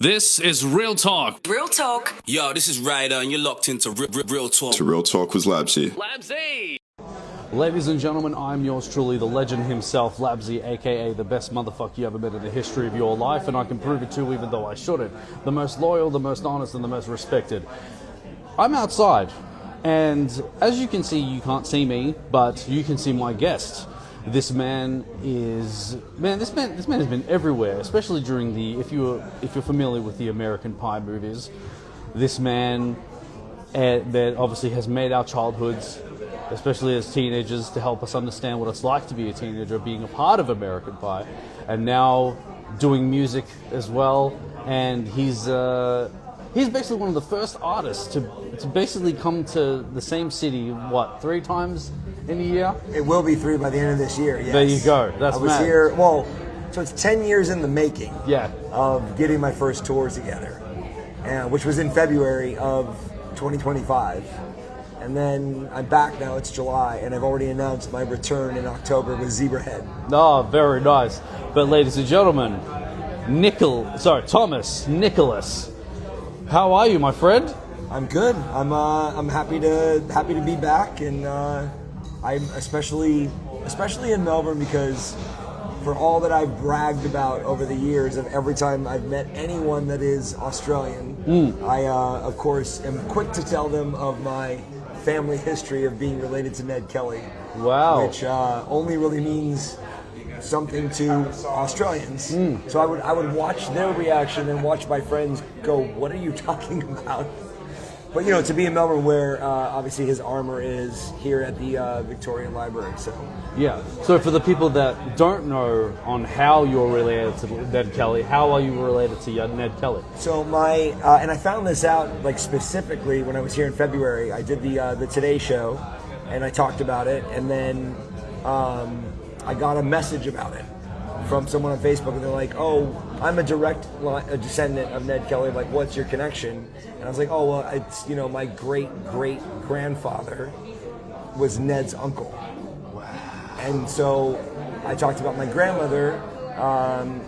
This is Real Talk. Real Talk. Yo, this is Ryder, and you're locked into Real Talk. To Real Talk with Labzy. Labzy! Ladies and gentlemen, I'm yours truly, the legend himself, Labzy, aka the best motherfucker you ever met in the history of your life, and I can prove it too, even though I shouldn't. The most loyal, the most honest, and the most respected. I'm outside, and as you can see, you can't see me, but you can see my guest. This man has been everywhere, especially during the, if you're familiar with the American Pie movies. This man that obviously has made our childhoods, especially as teenagers, to help us understand what it's like to be a teenager, being a part of American Pie, and now doing music as well. And he's basically one of the first artists to basically come to the same city, 3 times in a year? It will be 3 by the end of this year, yes. There you go. That's I was mad. here, so it's 10 years in the making of getting my first tour together, which was in February of 2025. And then I'm back now, it's July, and I've already announced my return in October with Zebrahead. Oh, very nice. But ladies and gentlemen, Thomas Nicholas. How are you, my friend? I'm good. I'm happy to be back, and I'm especially in Melbourne because for all that I've bragged about over the years of every time I've met anyone that is Australian, I of course am quick to tell them of my family history of being related to Ned Kelly. Wow. Which only really means something to Australians. So I would watch their reaction and watch my friends go, "What are you talking about?" But to be in Melbourne, where obviously his armor is here at the Victorian Library, so yeah. So for the people that don't know on how you're related to Ned Kelly, how are you related to Ned Kelly? So and I found this out specifically when I was here in February. I did the Today Show, and I talked about it, and then I got a message about it from someone on Facebook, and they're like, "Oh, I'm a descendant of Ned Kelly. Like, what's your connection?" And I was like, "Oh, well, it's my great grandfather was Ned's uncle." Wow. And so I talked about my grandmother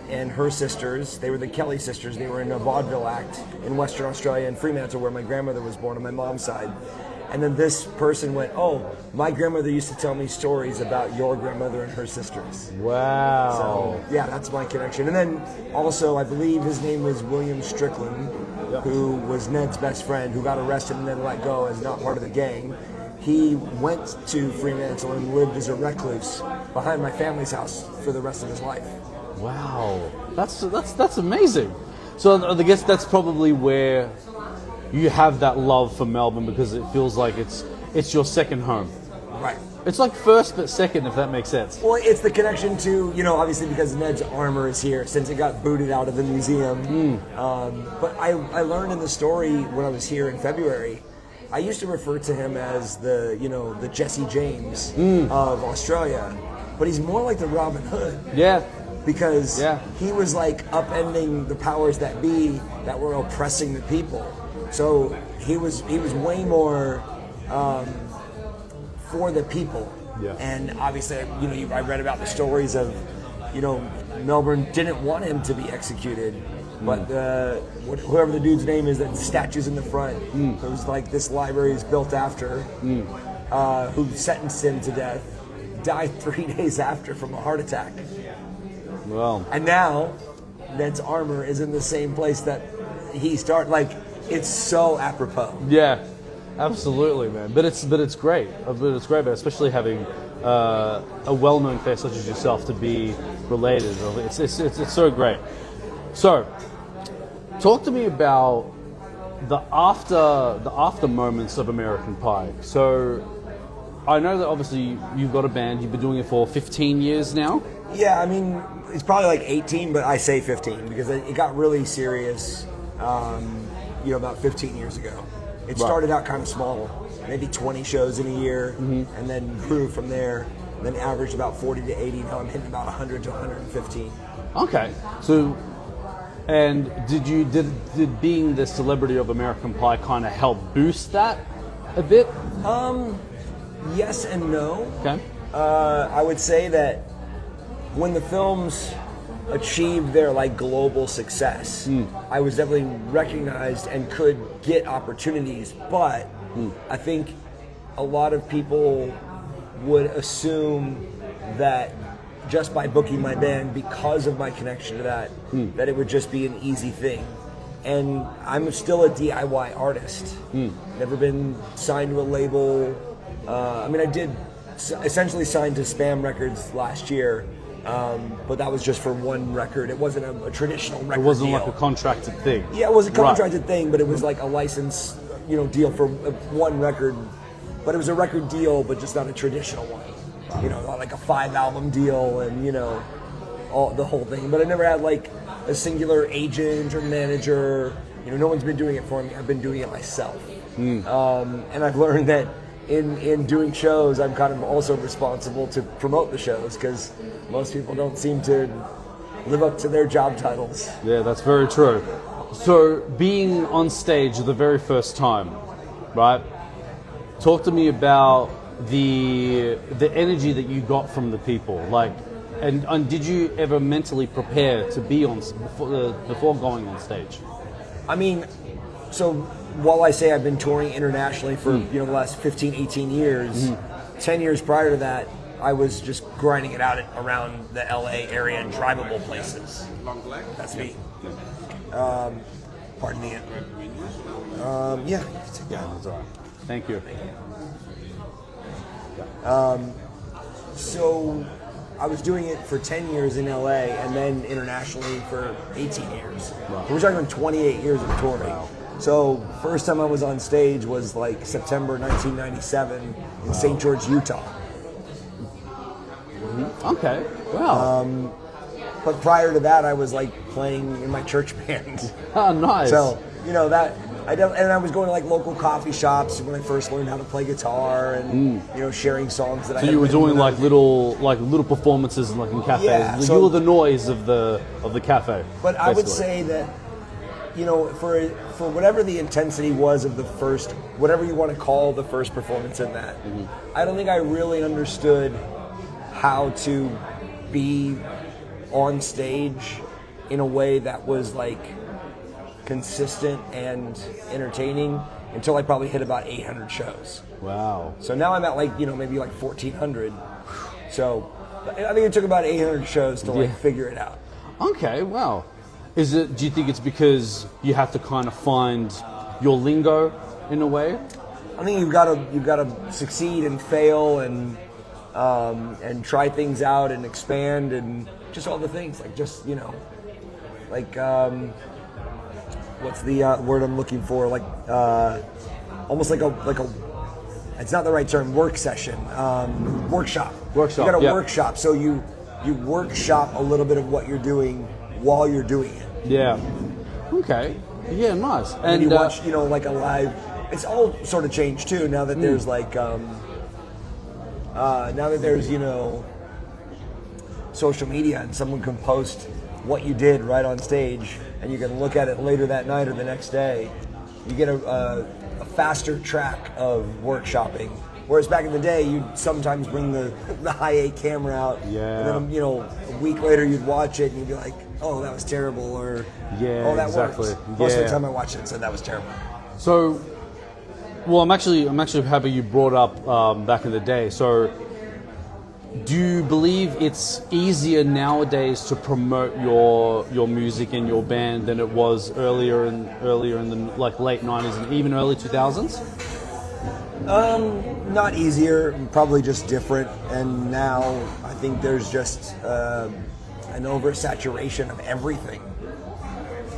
and her sisters. They were the Kelly sisters. They were in a vaudeville act in Western Australia in Fremantle, where my grandmother was born on my mom's side. And then this person went, "Oh, my grandmother used to tell me stories about your grandmother and her sisters." Wow. So, yeah, that's my connection. And then also, I believe his name was William Strickland, who was Ned's best friend, who got arrested and then let go as not part of the gang. He went to Fremantle and lived as a recluse behind my family's house for the rest of his life. Wow. That's amazing. So I guess that's probably where you have that love for Melbourne, because it feels like it's your second home. Right. It's like first but second, if that makes sense. Well, it's the connection to, obviously because Ned's armor is here since it got booted out of the museum. But I learned in the story when I was here in February, I used to refer to him as the Jesse James of Australia, but he's more like the Robin Hood. Yeah. Because he was like upending the powers that be that were oppressing the people. So he was way more for the people. Yeah. And obviously, I read about the stories of, Melbourne didn't want him to be executed, but whoever the dude's name is, that statue's in the front, it was like this library is built after, who sentenced him to death, died 3 days after from a heart attack. Well. And now, Ned's armor is in the same place that he started. Like, it's so apropos. Yeah, absolutely, man. But it's great. But especially having a well-known face such as yourself to be related. It's so great. So, talk to me about the after moments of American Pie. So, I know that obviously you've got a band. You've been doing it for 15 years now. Yeah, I mean, it's probably like 18, but I say 15 because it got really serious. About 15 years ago. It started out kind of small, maybe 20 shows in a year, and then grew from there, and then averaged about 40 to 80. Now I'm hitting about 100 to 115. Okay. So, and did being the celebrity of American Pie kind of help boost that a bit? Yes and no. Okay. I would say that when the films achieved their like global success. I was definitely recognized and could get opportunities, but I think a lot of people would assume that just by booking my band because of my connection to that, that it would just be an easy thing. And I'm still a DIY artist. Never been signed to a label. I mean, I did essentially sign to Spam Records last year, but that was just for one record. It wasn't a traditional record. It wasn't deal. like a contracted thing. Yeah, it was a contracted thing, but it was like a license, deal for one record. But it was a record deal, but just not a traditional one. Not like a 5-album deal and the whole thing. But I never had like a singular agent or manager. No one's been doing it for me. I've been doing it myself. And I've learned that in doing shows, I'm kind of also responsible to promote the shows because most people don't seem to live up to their job titles. Yeah, that's very true. So being on stage the very first time, right? Talk to me about the energy that you got from the people, like, and did you ever mentally prepare to be on before going on stage? I mean, so while I say I've been touring internationally for the last 15, 18 years, 10 years prior to that, I was just grinding it out around the LA area and drivable places. That's me. Pardon me. Yeah. That's all right. Thank you. So I was doing it for 10 years in LA and then internationally for 18 years. Wow. We're talking 28 years of touring. Wow. So first time I was on stage was like September 1997 in St. George, Utah. Okay. Wow. But prior to that, I was like playing in my church band. Oh, nice. So, that... and I was going to like local coffee shops when I first learned how to play guitar and sharing songs that I had. So you were doing like little performances like in cafes. Yeah, you were the noise of the cafe. But basically. I would say that for whatever the intensity was of the first, whatever you want to call the first performance in that, I don't think I really understood how to be on stage in a way that was like consistent and entertaining until I probably hit about 800 shows. Wow. So now I'm at like, maybe like 1,400. So I think it took about 800 shows to like figure it out. Okay, wow. Do you think it's because you have to kind of find your lingo in a way? I think you've got to succeed and fail and try things out and expand and just all the things like just, like, what's the word I'm looking for? Like, almost like a. It's not the right term. Work session, workshop. Workshop. You got to workshop. So you workshop a little bit of what you're doing while you're doing it. Yeah. Okay. Yeah. Nice. And you watch, like a live. It's all sort of changed too now that there's like, social media and someone can post what you did right on stage, and you can look at it later that night or the next day. You get a faster track of workshopping. Whereas back in the day, you'd sometimes bring the high-A camera out, and then a week later you'd watch it and you'd be like, "Oh, that was terrible," or "Oh, that worked." Most of the time I watched it and said that was terrible. So, well, I'm actually happy you brought up back in the day. So, do you believe it's easier nowadays to promote your music and your band than it was earlier in the like late 90s and even early 2000s? Not easier, probably just different. And now I think there's just an oversaturation of everything.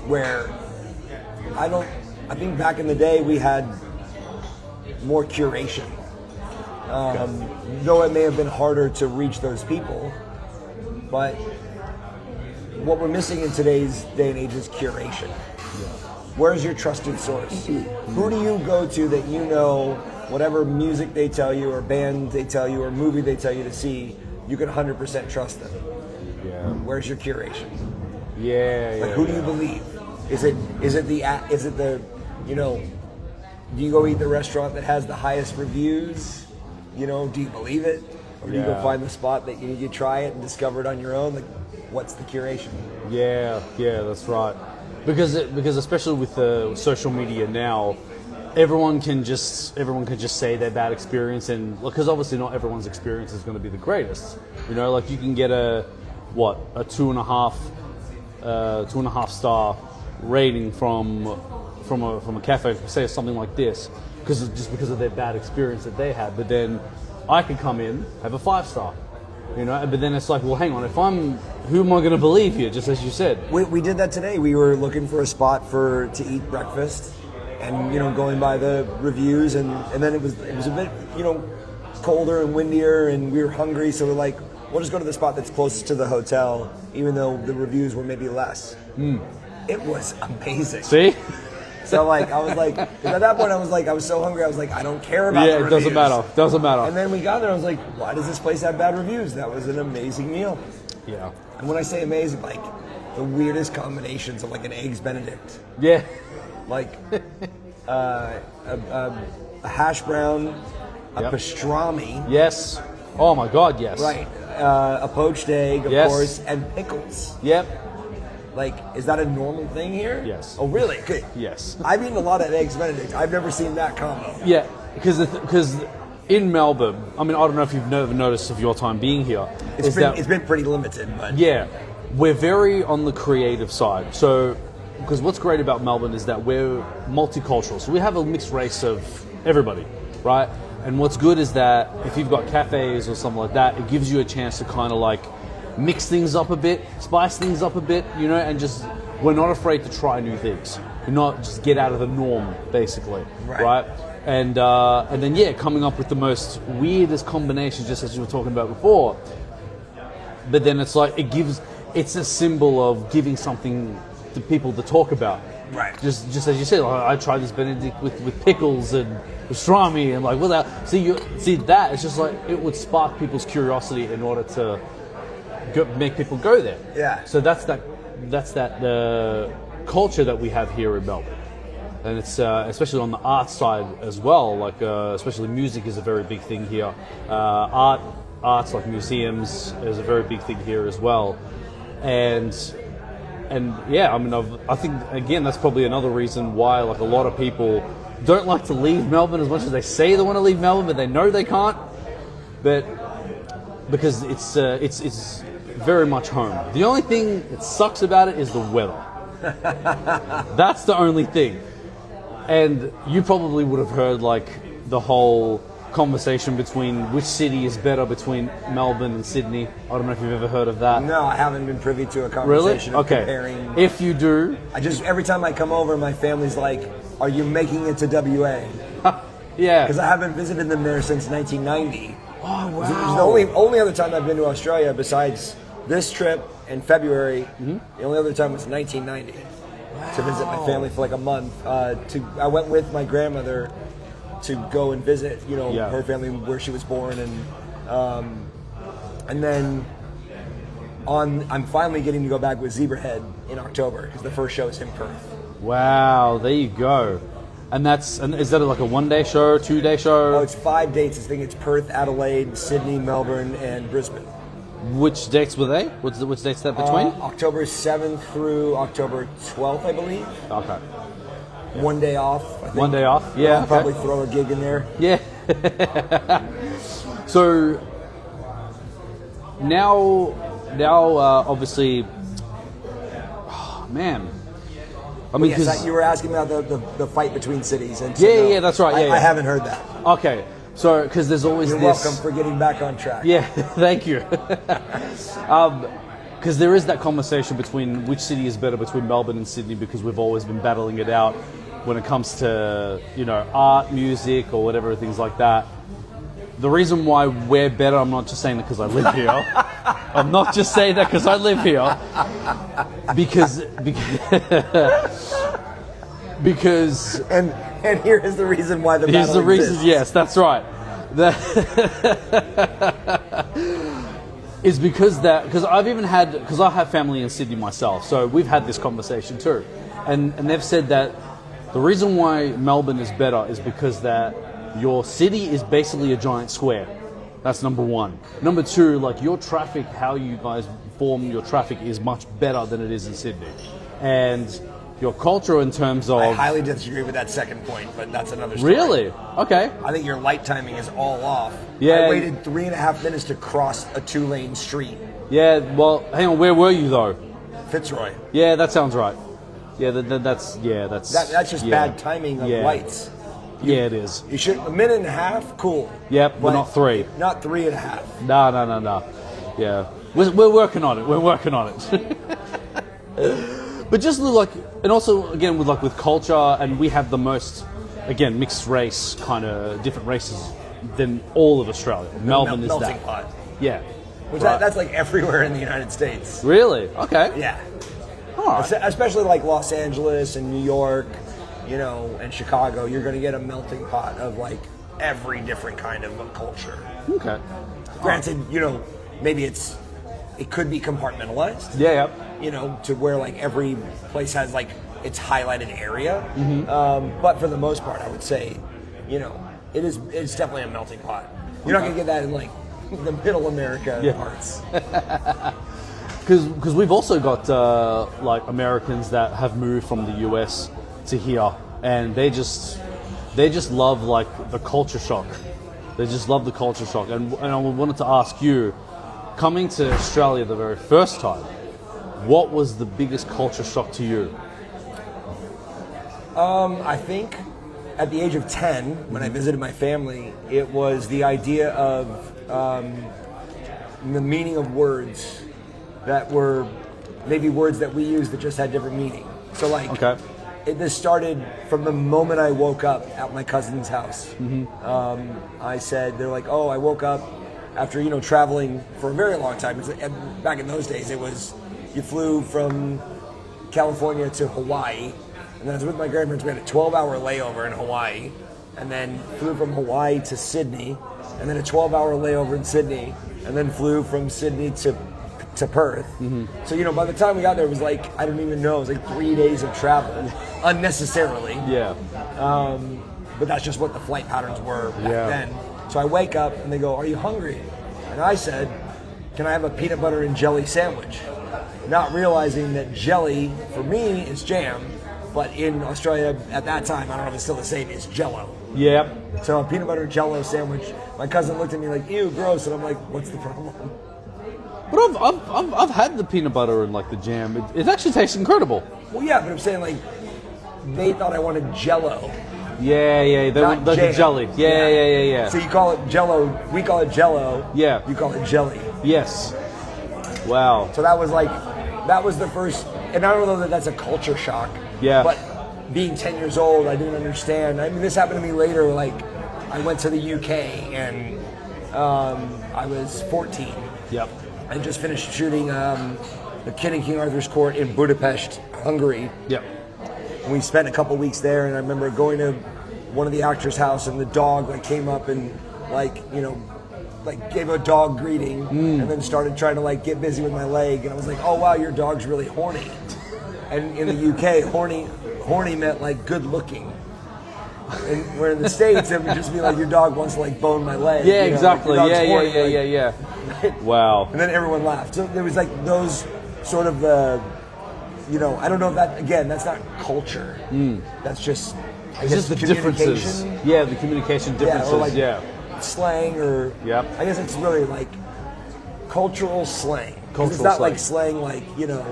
Where I think back in the day we had more curation. Though it may have been harder to reach those people, but what we're missing in today's day and age is curation. Where's your trusted source? Who do you go to that whatever music they tell you or band they tell you or movie they tell you to see, you can 100% trust them? Yeah. Where's your curation? Yeah. Who do you believe? Is it the do you go eat the restaurant that has the highest reviews? Do you believe it? Or do you go Yeah. find the spot that you try it and discover it on your own? Like, what's the curation? Yeah, that's right. Because especially with social media now, everyone can just say their bad experience, and because obviously not everyone's experience is going to be the greatest. You know, like you can get a 2.5 star rating from a cafe, say something like this, because of their bad experience that they had. But then I could come in, have a 5 star. You know, but then it's like, well, hang on, who am I going to believe here? Just as you said. We did that today. We were looking for a spot to eat breakfast, and going by the reviews, and then it was a bit colder and windier, and we were hungry, so we're like, we'll just go to the spot that's closest to the hotel, even though the reviews were maybe less. It was amazing. See? So like I was like, 'cause at that point I was so hungry, I was like, I don't care about the it reviews. doesn't matter. And then we got there, I was like, why does this place have bad reviews? That was an amazing meal. Yeah. And when I say amazing, like the weirdest combinations of like an eggs Benedict, Yeah. like a hash brown, a Yep. pastrami, Yes. Oh my God, yes. right, a poached egg, of Yes. course, and pickles. Yep. Like, is that a normal thing here? Yes. Oh, really? Good. Yes. I've eaten a lot of eggs Benedict. I've never seen that combo. Yeah, because in Melbourne, I mean, I don't know if you've never noticed of your time being here. It's been pretty limited, but Yeah, we're very on the creative side. So, because what's great about Melbourne is that we're multicultural. So we have a mixed race of everybody, right? And what's good is that if you've got cafes or something like that, it gives you a chance to kind of like mix things up a bit, spice things up a bit, and just, we're not afraid to try new things. We're not just get out of the norm, basically, right? And then, yeah, coming up with the most weirdest combinations, just as you were talking about before. But then it's like, it's a symbol of giving something to people to talk about. Right. Just as you said, like, I tried this Benedict with pickles and pastrami and like without. See that it's just like it would spark people's curiosity in order to make people go there. Yeah. So that's that culture that we have here in Melbourne, and it's especially on the art side as well. Like especially music is a very big thing here. Arts like museums is a very big thing here as well, and yeah, I mean, I think again that's probably another reason why like a lot of people don't like to leave Melbourne as much as they say they want to leave Melbourne, but they know they can't. But because it's very much home. The only thing that sucks about it is the weather. That's the only thing. And you probably would have heard like the whole conversation between which city is better between Melbourne and Sydney. I don't know if you've ever heard of that. no, I haven't been privy to a Really? conversation of Okay. comparing. If you do, Every time I come over, my family's like, are you making it to WA? yeah. Because I haven't visited them there since 1990. Oh It was the wow. only other time I've been to Australia besides this trip in February. The only other time was 1990 to visit my family for like a month. I went with my grandmother to go and visit, Yeah. her family where she was born, and then I'm finally getting to go back with Zebrahead in October because the first show is in Perth. Wow, there you go. And is that like a 1-day show, 2-day show? Oh, it's 5 dates. I think it's Perth, Adelaide, Sydney, Melbourne, and Brisbane. Which dates were they? Which dates that between? October 7th through October 12th, I believe. Okay. 1 day off. I think. 1 day off? Yeah. I'll probably throw a gig in there. Yeah. So now, obviously, man. I mean, Yes, 'cause- you were asking about the fight between cities. And Yeah, that's right, yeah. I haven't heard that. okay. So because there's always You're this. welcome for getting back on track. Yeah, thank you. Because there is that conversation between which city is better between Melbourne and Sydney, because we've always been battling it out when it comes to art, music, or whatever, things like that. The reason why we're better, I'm not just saying that because I live here. I'm not just saying that because I live here. Because And here is the reason why the here's battle the reason. exists. Yes, that's right. Is because I've even had, because I have family in Sydney myself, so we've had this conversation too, and they've said that the reason why Melbourne is better is because that your city is basically a giant square, That's number one. Number two, like your traffic, how you guys form your traffic is much better than it is in Sydney. And your culture in terms of... I highly disagree with that second point, but that's another story. Really? Okay. I think your light timing is all off. Yeah. I waited 3.5 minutes to cross a 2-lane street. Yeah, well, hang on, where were you though? Fitzroy. Yeah, that sounds right. Yeah, that's That's just bad timing of lights. Yeah, it is. You should 1.5 minutes, cool. Yep, but not 3. Not 3.5. No. Yeah, we're working on it. We're working on it. But just like, and also again with culture, and we have the most, again, mixed race kind of different races than all of Australia. Melbourne is melting that. pot. Yeah. Which Right. that's like everywhere in the United States. Really? Okay. Yeah. All right. Especially like Los Angeles and New York, you know, and Chicago, you're going to get a melting pot of like every different kind of culture. Okay. Granted, you know, maybe it could be compartmentalized. Yeah. You know, to where like every place has like its highlighted area. Mm-hmm. But for the most part, I would say, you know, it's definitely a melting pot. You're not going to get that in like the middle America parts. Because we've also got like Americans that have moved from the US to here, and they just love like the culture shock. They just love the culture shock. And I wanted to ask you, coming to Australia the very first time, what was the biggest culture shock to you? I think at the age of 10, when I visited my family, it was the idea of the meaning of words that were maybe words that we use that just had different meaning. So like, this started from the moment I woke up at my cousin's house. I said, they're like, oh, I woke up after, you know, traveling for a very long time. Back in those days, it was, you flew from California to Hawaii, and then I was with my grandparents. We had a 12-hour layover in Hawaii, and then flew from Hawaii to Sydney, and then a 12-hour layover in Sydney, and then flew from Sydney to Perth. So, you know, by the time we got there, it was like, I don't even know, it was like 3 days of travel, unnecessarily. Yeah. But that's just what the flight patterns were back then. So I wake up, and they go, are you hungry? And I said, can I have a peanut butter and jelly sandwich? Not realizing that jelly, for me, is jam, but in Australia at that time, I don't know if it's still the same, is Jell-O. Yep. So a peanut butter Jell-O sandwich. My cousin looked at me like, ew, gross, and I'm like, what's the problem? But I've had the peanut butter and like the jam. It actually tastes incredible. Well, yeah, but I'm saying like, they thought I wanted Jell-O. Yeah. They want the jelly. Yeah. So you call it Jell-O, we call it Jell-O. Yeah. You call it jelly. Yes. Wow. So that was the first, and I don't know that that's a culture shock. Yeah. But being 10 years old, I didn't understand. I mean, this happened to me later. Like, I went to the UK and I was 14. Yep. I just finished shooting The Kid in King Arthur's Court in Budapest, Hungary. Yep. We spent a couple weeks there, and I remember going to one of the actors' house, and the dog like came up and like, you know, like gave a dog greeting, and then started trying to like get busy with my leg, and I was like, oh wow, your dog's really horny. And in the UK, horny meant like good looking. And where in the States, it would just be like your dog wants to like bone my leg. Yeah, you know, exactly. Like, your dog's horny, Yeah. Wow. And then everyone laughed. So there was like those sort of you know, I don't know if that, again, that's not culture. That's just, I It's guess, just the differences. Yeah, the communication differences. or like Yeah. slang, or I guess it's really like cultural slang. 'Cause it's not like slang, like, you know,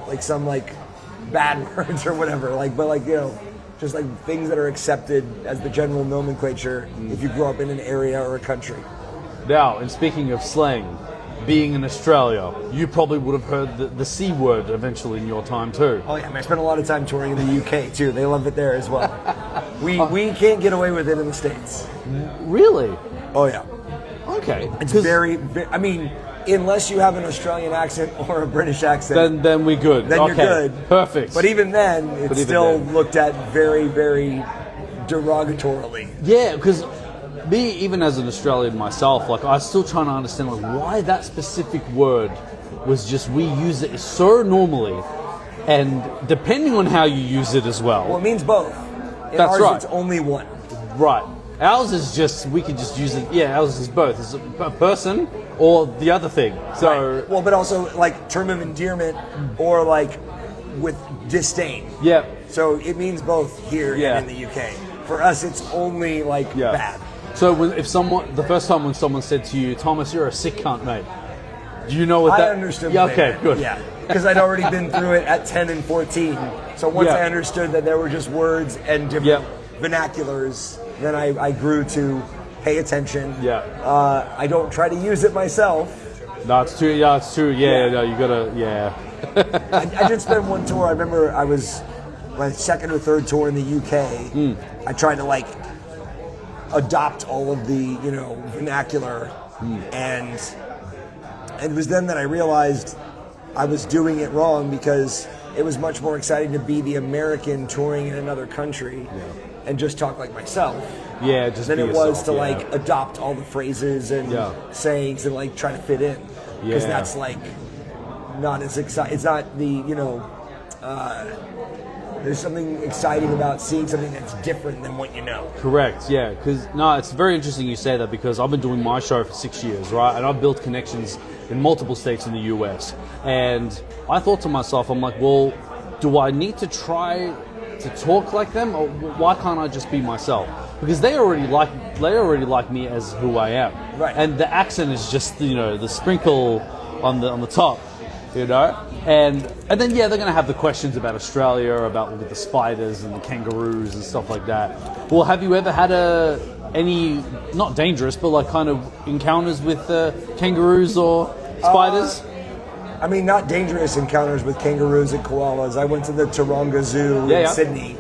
like some like bad words or whatever. Like, but like, you know, just like things that are accepted as the general nomenclature if you grew up in an area or a country. Now, and speaking of slang, being in Australia, you probably would have heard the C word eventually in your time too. Oh yeah, I mean, I spent a lot of time touring in the UK too. They love it there as well. We can't get away with it in the States. Really? Oh yeah. Okay. It's very, I mean, unless you have an Australian accent or a British accent, then we're good. Then okay. you're good. Perfect. But even then, it's still looked at very, very derogatorily. Yeah, because me, even as an Australian myself, like I was still trying to understand like why that specific word was just, we use it so normally, and depending on how you use it as well. Well, it means both. In That's ours, right. It's only one. Right. Ours is just, we could just use it, yeah, ours is both. It's a person or the other thing. So, Right. Well, but also like term of endearment or like with disdain. yeah. So it means both here Yeah. and in the UK. For us, it's only like Yeah. bad. So the first time when someone said to you, Thomas, you're a sick cunt, mate. Do you know what that? I understood. Yeah. what they Okay. meant. Good. Yeah, because I'd already been through it at 10 and 14. So once Yeah. I understood that there were just words and different Yeah. vernaculars, then I grew to pay attention. Yeah. I don't try to use it myself. No, it's too. Yeah, it's too. Yeah. Yeah. No, you gotta. Yeah. I did spend one tour. I remember I was my second or third tour in the UK. I tried to like adopt all of the vernacular, and it was then that I realized I was doing it wrong because it was much more exciting to be the American touring in another country and just talk like myself Yeah. Just than be it was yourself, to yeah. like adopt all the phrases and Yeah. sayings and like try to fit in because Yeah. that's like not as exciting. It's not the there's something exciting about seeing something that's different than what you know. Correct, yeah. Because no, it's very interesting you say that because I've been doing my show for 6 years, right? And I've built connections in multiple states in the US. And I thought to myself, I'm like, well, do I need to try to talk like them, or why can't I just be myself? Because they already like me as who I am, Right. And the accent is just the sprinkle on the top. And then yeah, they're gonna have the questions about Australia, about with the spiders and the kangaroos and stuff like that. Well, have you ever had any not dangerous, but like kind of encounters with kangaroos or spiders? I mean, not dangerous encounters with kangaroos and koalas. I went to the Taronga Zoo in Sydney,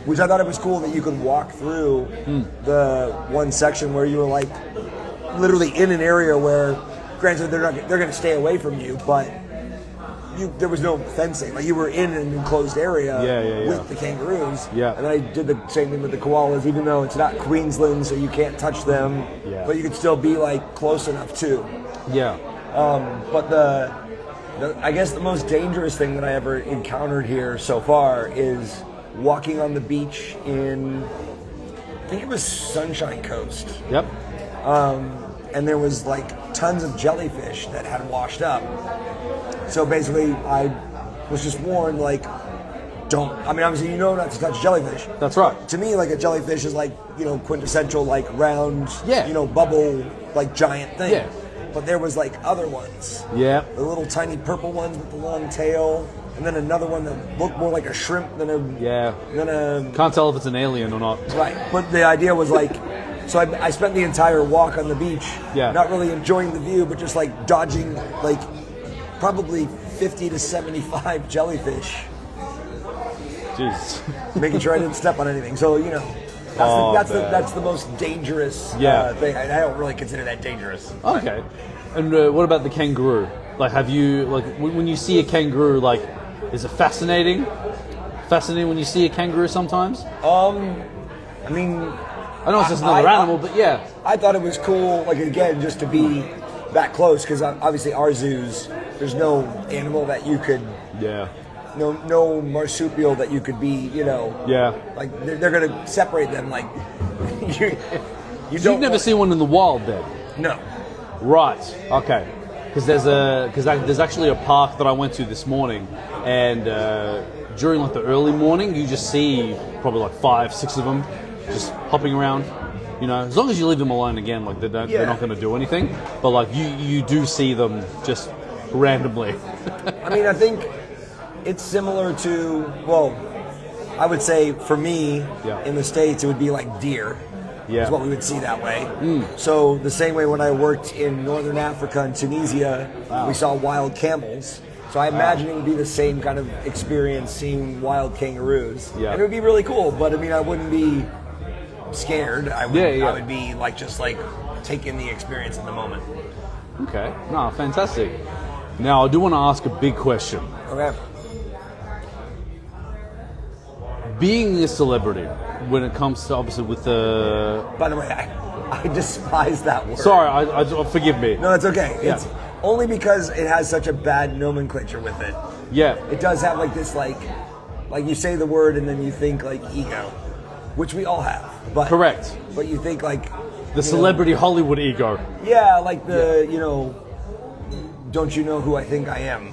which I thought it was cool that you could walk through the one section where you were like literally in an area where, granted, they're going to stay away from you, but there was no fencing. Like you were in an enclosed area with the kangaroos. Yeah. And then I did the same thing with the koalas, even though it's not Queensland, so you can't touch them. Yeah. But you could still be like close enough too. Yeah. But I guess the most dangerous thing that I ever encountered here so far is walking on the beach in, I think it was Sunshine Coast. Yep. And there was like tons of jellyfish that had washed up. So basically I was just warned, like, obviously you know not to touch jellyfish. That's right. To me, like a jellyfish is like, quintessential, like round, Yeah. bubble, like giant thing. Yeah. But there was like other ones. Yeah. The little tiny purple ones with the long tail, and then another one that looked more like a shrimp than a Yeah. than Can't tell if it's an alien or not. right. But the idea was like, so I spent the entire walk on the beach, not really enjoying the view, but just like dodging like probably 50 to 75 jellyfish, Jeez. making sure I didn't step on anything. So that's the most dangerous thing. I don't really consider that dangerous. Okay. And what about the kangaroo? Like, have you, like, when you see a kangaroo, like, is it fascinating? Fascinating when you see a kangaroo sometimes? I mean, I know it's just another animal, but yeah. I thought it was cool, like, again, just to be that close, because obviously our zoos, there's no animal that you could, no marsupial that you could be, like, they're going to separate them, like, you So you've never seen one in the wild then? No. Right. Okay. Because there's actually a park that I went to this morning, and during like the early morning, you just see probably like 5, 6 of them just hopping around. As long as you leave them alone, again, like they're not going to do anything. But like you do see them just randomly. I mean, I think it's similar to, well, I would say for me in the States, it would be like deer. Yeah. Is what we would see that way. So the same way when I worked in Northern Africa and Tunisia, we saw wild camels. So I imagine it would be the same kind of experience seeing wild kangaroos. Yeah. And it would be really cool, but I mean, I wouldn't be scared. I would be like, just like taking the experience in the moment. Okay. No, fantastic. Now, I do want to ask a big question. Okay. Being a celebrity, when it comes to, obviously, with the... By the way, I despise that word. Sorry, I forgive me. No, it's okay. Yeah. It's only because it has such a bad nomenclature with it. Yeah. It does have like this, like you say the word and then you think like ego, which we all have. But Correct. But you think like The celebrity Hollywood ego. Yeah, like don't you know who I think I am?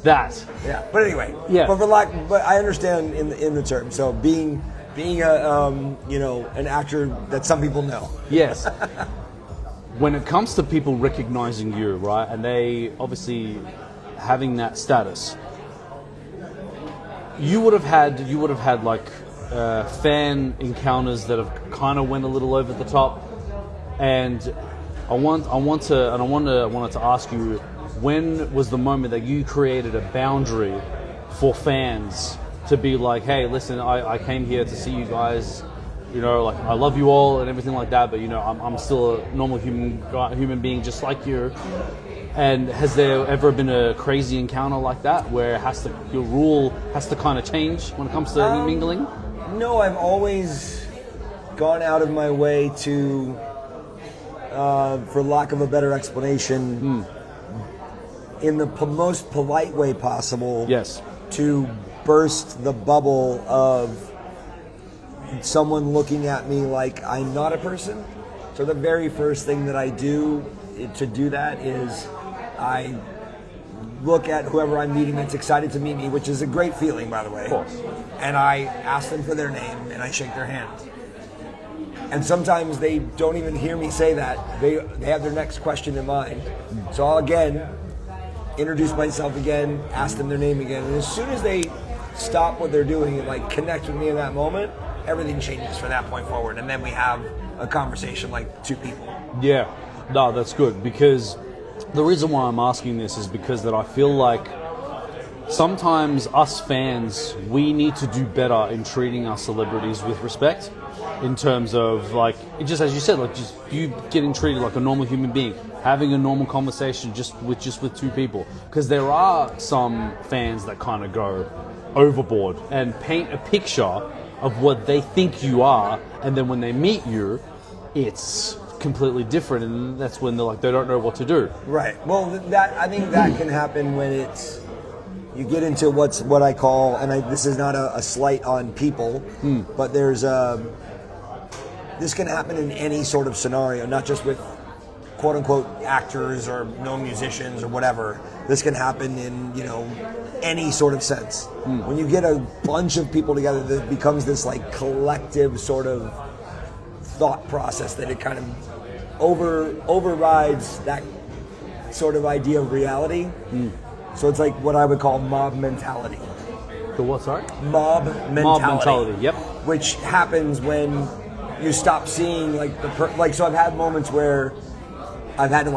That. Yeah. But anyway. Yeah. But I understand in the term. So being a an actor that some people know. Yes. When it comes to people recognizing you, right, and they obviously having that status, you would have had like fan encounters that have kind of went a little over the top, and I wanted to ask you, when was the moment that you created a boundary for fans to be like, hey, listen, I came here to see you guys, like I love you all and everything like that, but I'm still a normal human being just like you. And has there ever been a crazy encounter like that where your rule has to kind of change when it comes to mingling? No, I've always gone out of my way to, for lack of a better explanation, in the most polite way possible, yes, to burst the bubble of someone looking at me like I'm not a person. So the very first thing that I do to do that is I look at whoever I'm meeting that's excited to meet me, which is a great feeling, by the way. Of course. And I ask them for their name and I shake their hand. And sometimes they don't even hear me say that. They have their next question in mind. So I'll again introduce myself again, ask them their name again. And as soon as they stop what they're doing and like connect with me in that moment, everything changes from that point forward. And then we have a conversation like two people. Yeah, no, that's good, because the reason why I'm asking this is because that I feel like sometimes us fans, we need to do better in treating our celebrities with respect, in terms of like, just as you said, like just you getting treated like a normal human being, having a normal conversation just with two people, because there are some fans that kind of go overboard and paint a picture of what they think you are, and then when they meet you, it's completely different, and that's when they don't know what to do. Right. Well, I think that can happen when you get into what I call, and this is not a slight on people, but there's this can happen in any sort of scenario, not just with quote unquote actors or known musicians or whatever. This can happen in any sort of sense. When you get a bunch of people together, that becomes this like collective sort of thought process that it kind of overrides that sort of idea of reality. So it's like what I would call mob mentality. The what, sorry? Mob mentality. Mob mentality, yep. Which happens when you stop seeing so I've had moments where I've had to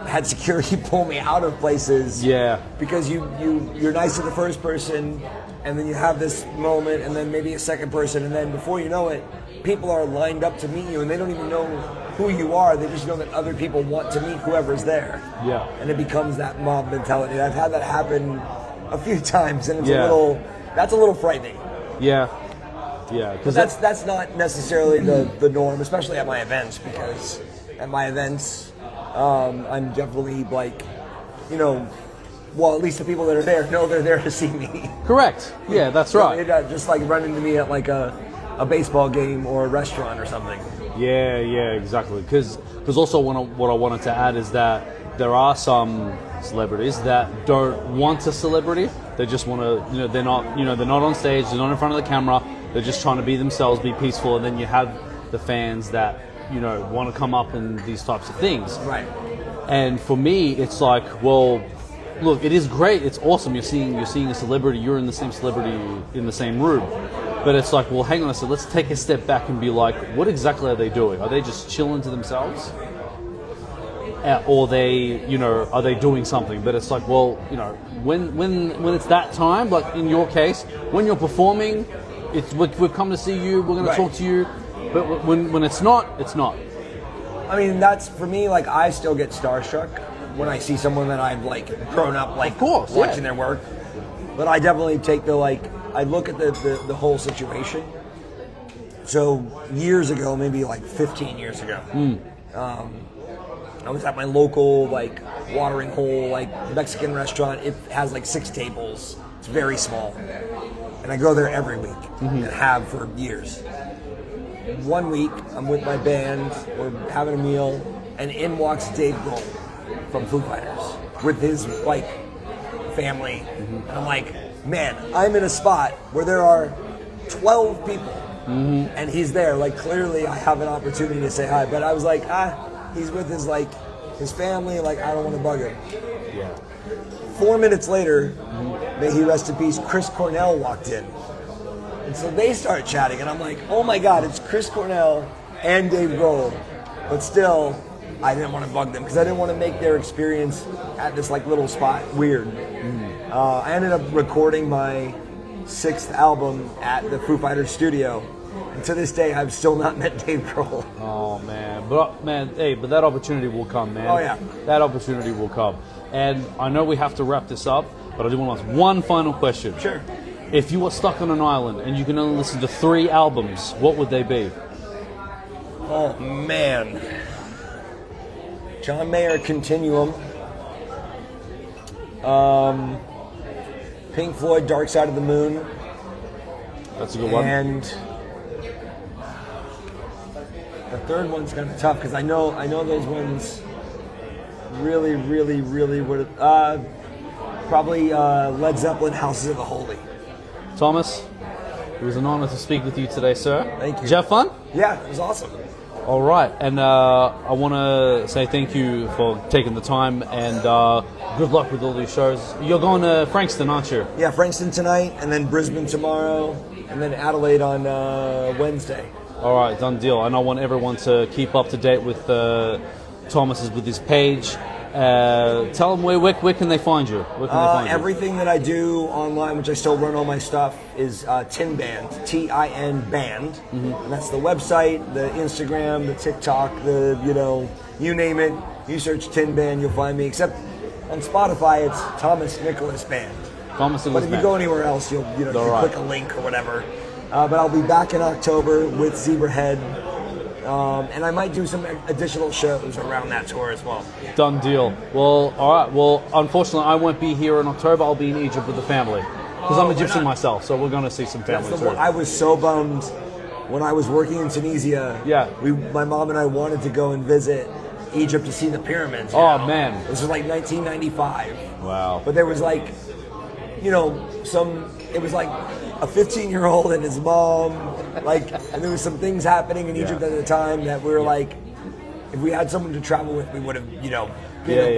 had security pull me out of places. Yeah. Because you're nice to the first person, and then you have this moment, and then maybe a second person, and then before you know it, people are lined up to meet you, and they don't even know who you are. They just know that other people want to meet whoever's there. Yeah. And it becomes that mob mentality. I've had that happen a few times, and it's that's a little frightening. Yeah. Yeah. But that's not necessarily the norm, especially at my events, because at my events, I'm definitely well, at least the people that are there know they're there to see me. Correct. Yeah, that's right. They just run into me at a baseball game or a restaurant or something. Yeah, exactly. Because also what I wanted to add is that there are some celebrities that don't want a celebrity. They just want to, they're not on stage, they're not in front of the camera. They're just trying to be themselves, be peaceful, and then you have the fans that want to come up and these types of things. Right. And for me, it's like, well, look, it is great, it's awesome. You're seeing a celebrity, you're in the same celebrity in the same room. But it's like, well, hang on a second, let's take a step back and be like, what exactly are they doing? Are they just chilling to themselves? Or are they doing something? But it's like, well, when it's that time, like in your case, when you're performing, we've come to see you, we're going to talk to you. But when it's not, it's not. I mean, that's, for me, I still get starstruck when I see someone that I've grown up of course, watching their work. But I definitely take I look at the whole situation. So years ago, maybe 15 years ago, I was at my local watering hole Mexican restaurant. It has 6 tables. It's very small, and I go there every week and have for years. 1 week, I'm with my band, we're having a meal, and in walks Dave Grohl from Foo Fighters with his like family. And I'm like, man, I'm in a spot where there are 12 people, and he's there. Like, clearly, I have an opportunity to say hi, but I was like, he's with his family. Like, I don't want to bug him. Yeah. 4 minutes later, may he rest in peace, Chris Cornell walked in. And so they start chatting, and I'm like, oh my God, it's Chris Cornell and Dave Grohl. But still, I didn't want to bug them because I didn't want to make their experience at this like little spot weird. I ended up recording my 6th album at the Foo Fighters studio. And to this day, I've still not met Dave Grohl. Oh man, but that opportunity will come, man. Oh yeah, that opportunity will come. And I know we have to wrap this up, but I do want to ask one final question. Sure. If you were stuck on an island and you can only listen to 3 albums, what would they be? Oh man, John Mayer, Continuum. Pink Floyd, Dark Side of the Moon. That's a good one. And the third one's kind of tough because I know those ones really would probably Led Zeppelin, Houses of the Holy. Thomas, it was an honor to speak with you today, sir. Thank you. Did you have fun? Yeah, it was awesome. All right, and I want to say thank you for taking the time, and good luck with all these shows. You're going to Frankston, aren't you? Yeah, Frankston tonight, and then Brisbane tomorrow, and then Adelaide on Wednesday. All right, done deal. And I want everyone to keep up to date with Thomas's with his page. Tell them where can they find you? Where can they find you? Everything that I do online, which I still run all my stuff, is Tin Band, Tin Band. And that's the website, the Instagram, the TikTok, you name it. You search Tin Band, you'll find me. Except on Spotify, it's Thomas Nicholas Band. Thomas Nicholas But if you Band. go anywhere else, you click a link or whatever. But I'll be back in October with Zebrahead. And I might do some additional shows around that tour as well. Done deal. Well, all right. Well, unfortunately, I won't be here in October. I'll be in Egypt with the family because I'm Egyptian myself. So we're going to see some family too. I was so bummed when I was working in Tunisia. Yeah. My mom and I wanted to go and visit Egypt to see the pyramids. Oh man, this was like 1995. Wow. But there was like, it was like a 15-year-old and his mom, and there was some things happening in Egypt at the time that we were like, if we had someone to travel with, we would have,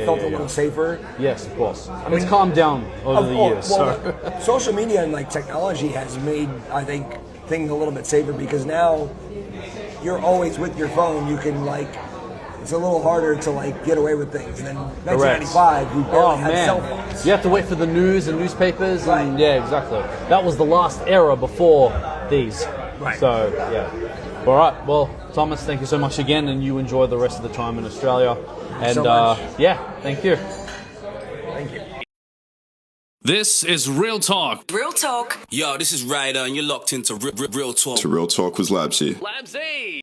felt a little safer. Yes, of course. It's calmed down over the years. Well, social media and technology has made, I think, things a little bit safer because now you're always with your phone. You can it's a little harder to get away with things. And then 1995, we barely had cell phones. You have to wait for the news and newspapers. Right. And, yeah, exactly. That was the last era before these. Right. So, yeah. All right. Well, Thomas, thank you so much again, and you enjoy the rest of the time in Australia. Thanks so much. Thank you. Thank you. This is Real Talk. Real Talk. Yo, this is Ryder, and you're locked into Real Talk. To Real Talk with Labzy. Labzy.